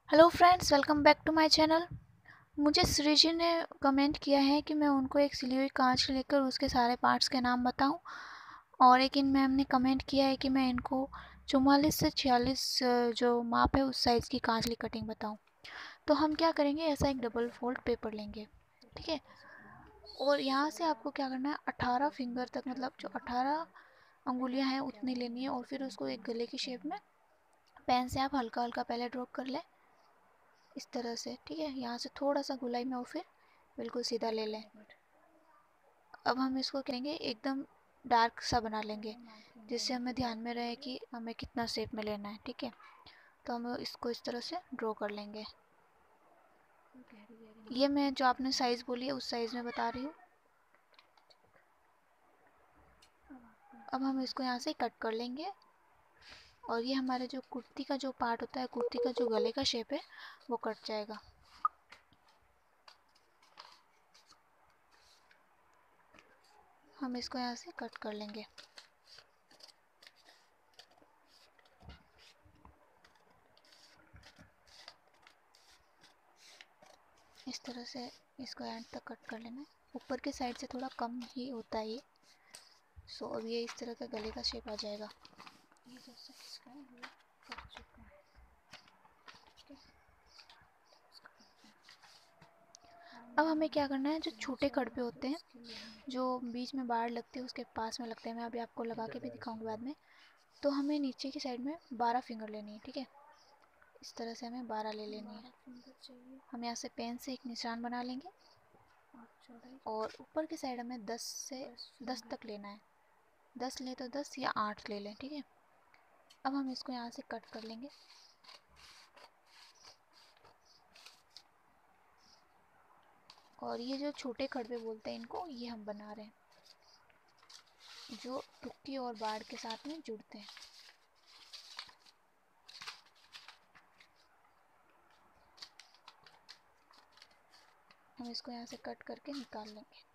Hello friends, welcome back to my channel. मुझे सृजी ने comment किया है कि मैं उनको एक सिली हुई कांच लेकर उसके सारे पार्ट्स के नाम बताऊं, और एक इन मैम ने कमेंट किया है कि मैं इनको 44 से 46 जो माप है उस साइज़ की कांच की कटिंग बताऊं। तो हम क्या करेंगे, ऐसा एक डबल फोल्ड पेपर लेंगे, ठीक है। और यहाँ से आपको क्या करना है, 18 फिंगर तक, मतलब जो 18 अंगुलियाँ हैं उतनी लेनी है। और फिर उसको एक गले की शेप में पेन से आप हल्का हल्का पहले ड्रॉ कर लें, इस तरह से, ठीक है। यहाँ से थोड़ा सा गुलाई में और फिर बिल्कुल सीधा ले लें। अब हम इसको करेंगे एकदम डार्क सा बना लेंगे, जिससे हमें ध्यान में रहे कि हमें कितना शेप में लेना है, ठीक है। तो हम इसको इस तरह से ड्रॉ कर लेंगे। ये मैं जो आपने साइज़ बोली है उस साइज़ में बता रही हूँ। अब हम इसको यहाँ से कट कर लेंगे, और ये हमारे जो कुर्ती का जो पार्ट होता है, कुर्ती का जो गले का शेप है वो कट जाएगा। हम इसको यहाँ से कट कर लेंगे। इस तरह से इसको एंड तक कट कर लेना है। ऊपर के साइड से थोड़ा कम ही होता है ये। सो अब ये इस तरह का गले का शेप आ जाएगा। ये जैसा इसका है ये कट चुका है, ठीक है। अब हमें क्या करना है, जो छोटे कड़पे होते हैं जो बीच में बाढ़ लगती है उसके पास में लगते हैं, मैं अभी आपको लगा के भी दिखाऊंगी बाद में। तो हमें नीचे की साइड में 12 फिंगर लेनी है, ठीक है। इस तरह से हमें 12 ले लेनी है। हम यहाँ से पेन से एक निशान बना लेंगे, और ऊपर की साइड हमें 10 से 10 तक लेना है। 10 ले तो 10 या 8 ले लें, ठीक है। अब हम इसको यहाँ से कट कर लेंगे। और ये जो छोटे कड़वे बोलते हैं इनको, ये हम बना रहे हैं, जो टुक्की और बाड़ के साथ में जुड़ते हैं। हम इसको यहाँ से कट करके निकाल लेंगे।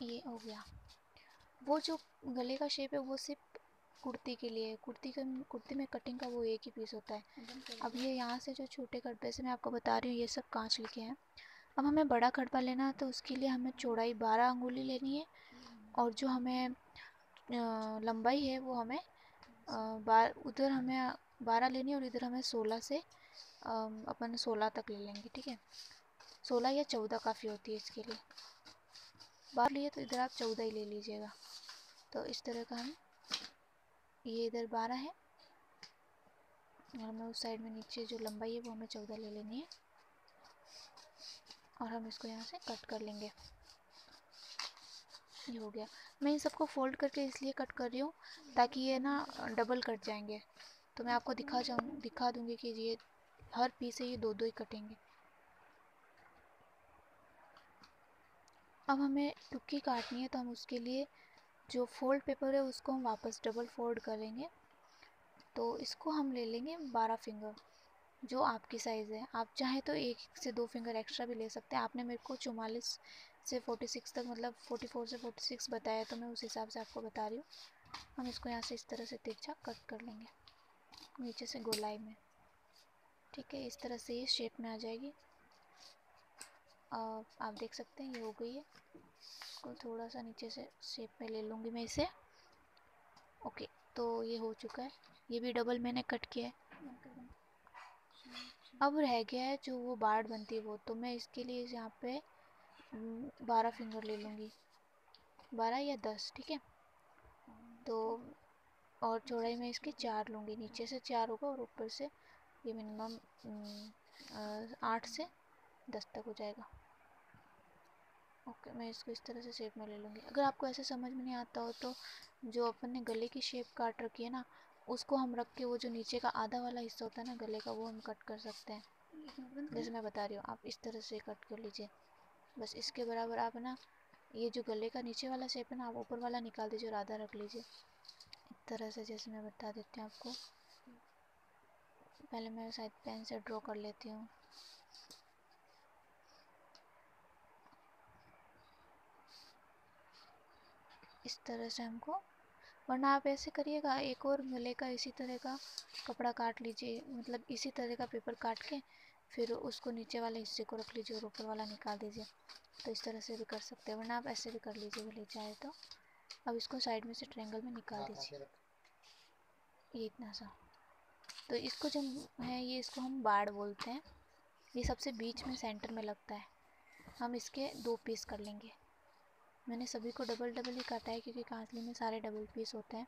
ये हो गया। वो जो गले का शेप है वो सिर्फ कुर्ती के लिए है। कुर्ती में कटिंग का वो एक ही पीस होता है। अब ये यहाँ से जो छोटे कड़पे से मैं आपको बता रही हूँ, ये सब कांच लिखे हैं। अब हमें बड़ा कड़पा लेना है, तो उसके लिए हमें चौड़ाई 12 अंगुली लेनी है, और जो हमें लंबाई है वो हमें उधर हमें 12 लेनी है, और इधर हमें 16 से अपन 16 तक ले लेंगे, ठीक है। 16 या 14 काफ़ी होती है इसके लिए। 12 लिए तो इधर आप 14 ही ले लीजिएगा। तो इस तरह का हम, ये इधर 12 है, और हमें उस साइड में नीचे जो लंबाई है वो हमें 14 ले लेनी है, और हम इसको यहाँ से कट कर लेंगे। ये हो गया। मैं इन सबको फोल्ड करके इसलिए कट कर रही हूँ ताकि ये ना डबल कट जाएंगे। तो मैं आपको दिखा दूँगी कि ये हर पीस है, ये दो दो ही कटेंगे। अब हमें टुक्की काटनी है, तो हम उसके लिए जो फोल्ड पेपर है उसको हम वापस डबल फोल्ड करेंगे। तो इसको हम ले लेंगे 12 फिंगर, जो आपकी साइज़ है। आप चाहें तो एक से दो फिंगर एक्स्ट्रा भी ले सकते हैं। आपने मेरे को 44 से 46 तक, मतलब 44 से 46 बताया, तो मैं उस हिसाब से आपको बता रही हूँ। हम इसको यहाँ से इस तरह से तिरछा कट कर लेंगे, नीचे से गोलाई में, ठीक है। इस तरह से ये शेप में आ जाएगी। आप देख सकते हैं ये हो गई है। इसको थोड़ा सा नीचे से शेप में ले लूँगी मैं इसे। ओके, तो ये हो चुका है। ये भी डबल मैंने कट किया है। अब रह गया है जो वो बार्ड बनती है वो, तो मैं इसके लिए यहाँ पे 12 फिंगर ले लूँगी, 12 या 10, ठीक है। तो और चौड़ाई में इसकी 4 लूँगी, नीचे से 4 होगा और ऊपर से ये मिनिमम 8 से 10 तक हो जाएगा। ओके, मैं इसको इस तरह से शेप में ले लूँगी। अगर आपको ऐसे समझ में नहीं आता हो तो जो अपन ने गले की शेप काट रखी है ना, उसको हम रख के वो जो नीचे का आधा वाला हिस्सा होता है ना गले का, वो हम कट कर सकते हैं, जैसे मैं बता रही हूँ। आप इस तरह से कट कर लीजिए, बस इसके बराबर। आप ना ये जो गले का नीचे वाला शेप है ना, आप ऊपर वाला निकाल दीजिए और आधा रख लीजिए, इस तरह से, जैसे मैं बता देती हूँ आपको। पहले मैं शायद पेन से ड्रॉ कर लेती हूँ। इस तरह से हमको वरना आप ऐसे करिएगा, एक और गले का इसी तरह का कपड़ा काट लीजिए, मतलब इसी तरह का पेपर काट के फिर उसको नीचे वाले हिस्से को रख लीजिए और ऊपर वाला निकाल दीजिए। तो इस तरह से भी कर सकते हैं, वरना आप ऐसे भी कर लीजिए भले चाहे तो। अब इसको साइड में से ट्रायंगल में निकाल दीजिए, ये इतना सा। तो इसको जो है ये इसको हम बाड़ बोलते हैं। ये सबसे बीच में सेंटर में लगता है। हम इसके 2 पीस कर लेंगे। मैंने सभी को डबल डबल ही काटा है क्योंकि कांचली में सारे डबल पीस होते हैं।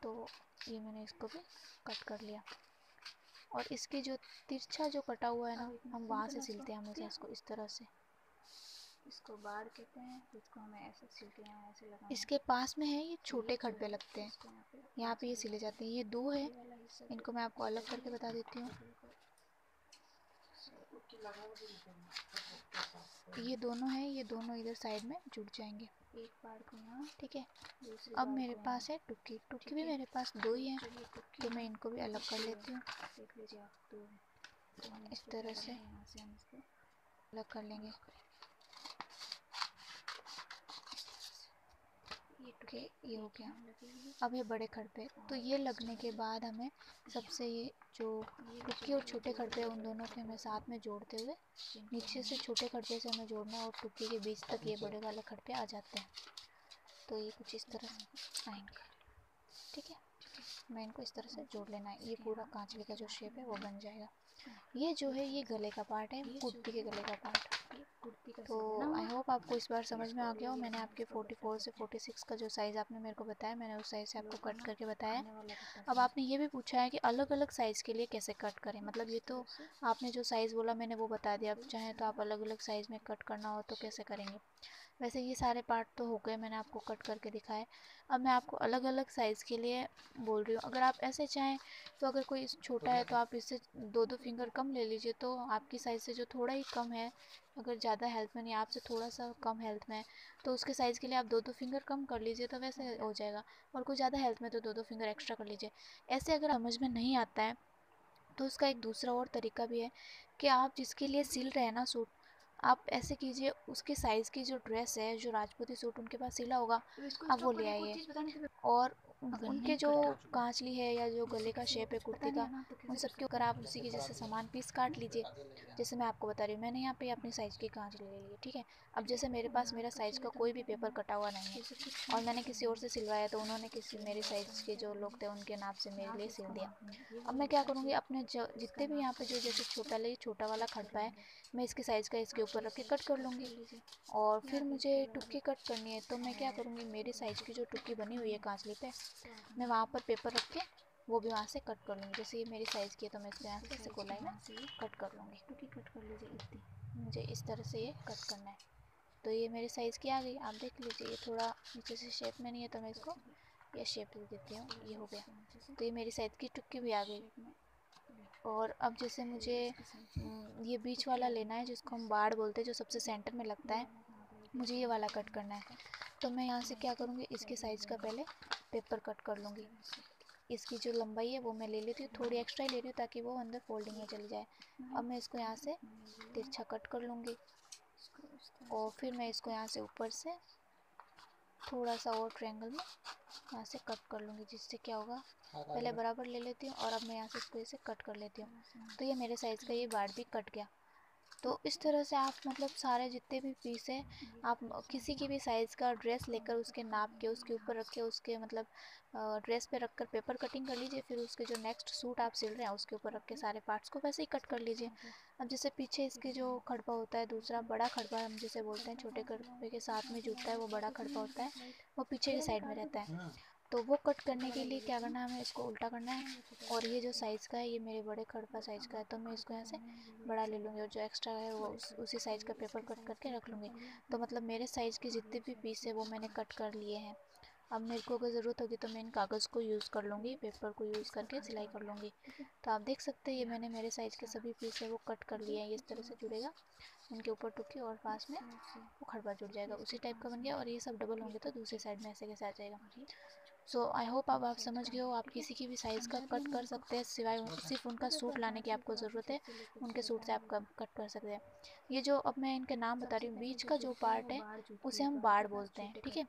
तो ये मैंने इसको भी कट कर लिया। और इसके जो तिरछा जो कटा हुआ है ना, हम वहाँ से सिलते हैं हमेशा इसको इस तरह से। इसको बाड़ कहते हैं, इसको हमें ऐसे सिलते हैं, ऐसे लगाना। इसके पास में है ये छोटे खड्डे लगते हैं, यहाँ पे ये सिले जाते हैं। ये 2 है, इनको मैं आपको अलग करके बता देती हूँ। ये दोनों है, ये दोनों इधर साइड में जुड़ जाएंगे। एक बाड़ को यहाँ, ठीक है। अब मेरे पास है टुक्की। टुक्की भी मेरे पास 2 ही हैं, तो मैं इनको भी अलग कर लेती हूँ। देख लीजिए आप, 2 है। इस तरह से यहाँ से हम इसको अलग कर लेंगे। ओके, ये हो गया। अब ये बड़े खड़पे, तो ये लगने के बाद हमें सबसे ये जो टुक्की और छोटे खड़पे उन दोनों के हमें साथ में जोड़ते हुए नीचे से छोटे खड़पे से हमें जोड़ना है और टुक्की के बीच तक ये बड़े वाले खड़पे आ जाते हैं। तो ये कुछ इस तरह से आएंगे। ठीक है, मैं इनको इस तरह से जोड़ लेना है। ये पूरा कांचली का जो शेप है वो बन जाएगा। ये जो है ये गले का पार्ट है, कुर्ती के गले का पार्ट। तो आई होप आपको इस बार समझ में आ गया हो। मैंने आपके 44 से 46 का जो साइज़ आपने मेरे को बताया, मैंने उस साइज़ से आपको कट करके बताया है। अब आपने ये भी पूछा है कि अलग अलग साइज़ के लिए कैसे कट करें, मतलब ये तो आपने जो साइज़ बोला मैंने वो बता दिया। अब चाहे तो आप अलग अलग साइज़ में कट करना हो तो कैसे करेंगे। वैसे ये सारे पार्ट तो हो गए, मैंने आपको कट करके दिखाए। अब मैं आपको अलग अलग साइज़ के लिए बोल रही हूँ। अगर आप ऐसे चाहें तो अगर कोई छोटा है तो आप इससे 2-2 फिंगर कम ले लीजिए, तो आपकी साइज़ से जो थोड़ा ही कम है, अगर ज़्यादा हेल्थ में नहीं, आपसे थोड़ा सा कम हेल्थ में है, तो उसके साइज़ के लिए आप 2-2 फिंगर कम कर लीजिए, तो वैसे हो जाएगा। और कोई ज़्यादा हेल्थ में तो 2-2 फिंगर एक्स्ट्रा कर लीजिए। ऐसे अगर समझ में नहीं आता है तो उसका एक दूसरा और तरीका भी है कि आप जिसके लिए सिल रहे हैं ना सूट, आप ऐसे कीजिए, उसके साइज़ की जो ड्रेस है, जो राजपूती सूट उनके पास सिला होगा, आप वो ले आइए। और उनके जो कांचली है या जो गले का शेप है कुर्ती का, उन सब के ऊपर आप उसी के जैसे सामान पीस काट लीजिए। जैसे मैं आपको बता रही हूँ, मैंने यहाँ पे अपनी साइज़ की कांचली ले ली है। ठीक है। अब जैसे मेरे पास मेरा साइज़ का कोई भी पेपर कटा हुआ नहीं है और मैंने किसी और से सिलवाया, तो उन्होंने किसी मेरे साइज़ के जो लोग थे उनके नाप से मेरे लिए सिल दिया। अब मैं क्या करूँगी, अपने जितने भी यहाँ पे जो जैसे पहले छोटा वाला खड़पा है, मैं इसके साइज़ का इसके ऊपर रख के कट कर लूँगी। और फिर मुझे टुक्की कट करनी है, तो मैं क्या करूँगी, मेरी साइज़ की जो टुक्की बनी हुई है कांचली पे, मैं वहाँ पर पेपर रख के वो भी वहाँ से कट कर लूँगी। जैसे ये मेरी साइज़ की है तो मैं इसको यहाँ से ऐसे गोलाई में कट कर लूँगी। टुक्की कट कर लीजिए इतनी, मुझे इस तरह से ये कट करना है। तो ये मेरी साइज़ की आ गई, आप देख लीजिए। ये थोड़ा नीचे से शेप में नहीं है तो मैं इसको ये शेप दे देती हूँ, ये हो गया। तो ये मेरी साइज़ की टुक्की भी आ गई। और अब जैसे मुझे ये बीच वाला लेना है जिसको हम बाड़ बोलते हैं, जो सबसे सेंटर में लगता है, मुझे ये वाला कट करना है। तो मैं यहाँ से क्या करूँगी, इसके साइज़ का पहले पेपर कट कर लूँगी। इसकी जो लंबाई है वो मैं ले लेती हूँ, थोड़ी एक्स्ट्रा ही ले रही हूँ ताकि वो अंदर फोल्डिंग में चली जाए। अब मैं इसको यहाँ से तिरछा कट कर लूँगी और फिर मैं इसको यहाँ से ऊपर से थोड़ा सा और ट्रायंगल में यहाँ से कट कर लूँगी, जिससे क्या होगा, पहले बराबर ले लेती हूँ और अब मैं यहाँ से इसको ऐसे कट कर लेती हूँ। तो ये मेरे साइज़ का ये बाड़ भी कट गया। तो इस तरह से आप मतलब सारे जितने भी पीस हैं, आप किसी की भी साइज़ का ड्रेस लेकर उसके नाप के उसके ऊपर रख के उसके मतलब ड्रेस पे रख कर पेपर कटिंग कर लीजिए। फिर उसके जो नेक्स्ट सूट आप सिल रहे हैं उसके ऊपर रख के सारे पार्ट्स को वैसे ही कट कर लीजिए। अब जैसे पीछे इसके जो खड़पा होता है, दूसरा बड़ा खड़पा हम जिसे बोलते हैं, छोटे खड़पे के साथ में जुड़ता है वो बड़ा खड़पा होता है, वो पीछे की साइड में रहता है। तो वो कट करने के लिए क्या करना है, हमें इसको उल्टा करना है। और ये जो साइज़ का है ये मेरे बड़े खड़पा साइज़ का है, तो मैं इसको यहाँ से बड़ा ले लूँगी और जो एक्स्ट्रा है वो उसी साइज़ का पेपर कट करके रख लूँगी। तो मतलब मेरे साइज़ के जितने भी पीस है वो मैंने कट कर लिए हैं। अब मेरे को अगर ज़रूरत होगी तो मैं इन कागज़ को यूज़ कर लूँगी, पेपर को यूज़ करके सिलाई कर लूँगी। तो आप देख सकते हैं ये मैंने मेरे साइज़ के सभी पीस है वो कट कर लिए हैं। ये इस तरह से जुड़ेगा, उनके ऊपर टुकी और पास में वो खड़बा जुड़ जाएगा, उसी टाइप का बन गया। और ये सब डबल होंगे तो दूसरी साइड में ऐसे कैसे आ जाएगा। सो आई होप अब आप समझ गए हो। आप किसी की भी साइज़ का कट कर सकते हैं, सिवाय सिर्फ उनका सूट लाने की आपको ज़रूरत है, उनके सूट से आप कट कर सकते हैं। ये जो अब मैं इनके नाम बता रही हूँ, बीच का जो पार्ट है उसे हम बाड़ बोलते हैं। ठीक है।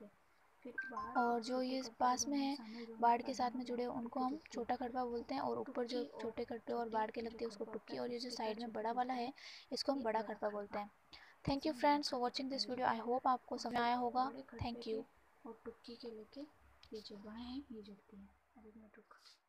फिर बाढ़ और और जो छोटे ये कड़वा पास में दोनों है शामिल होने बाढ़ पर के साथ बन में जुड़े जाती है उनको टुक्की हम टुक्की। छोटा कड़वा बोलते हैं, और ऊपर जो टुक्की और छोटे कड़वे और छोटे बाढ़ के जो लगते हैं उसको कड़वा होता टुक्की, है और ये जो उसके साइड में छोटा बड़ा वाला बोलते है हैं, इसको हम ये बड़ा बड़ा कड़वा बोलते कड़वा। हैं। थैंक यू इसमें बड़ा फ्रेंड्स फॉर कड़वा वॉचिंग दिस पहले वीडियो। आई होता है होप आपको और समझ फिर आया होगा। बड़े कड़वे थैंक के यू। और टुक्की के लेके ये जो बाहें हैं ये जुड़ती हैं। अब एक मिनट रुको।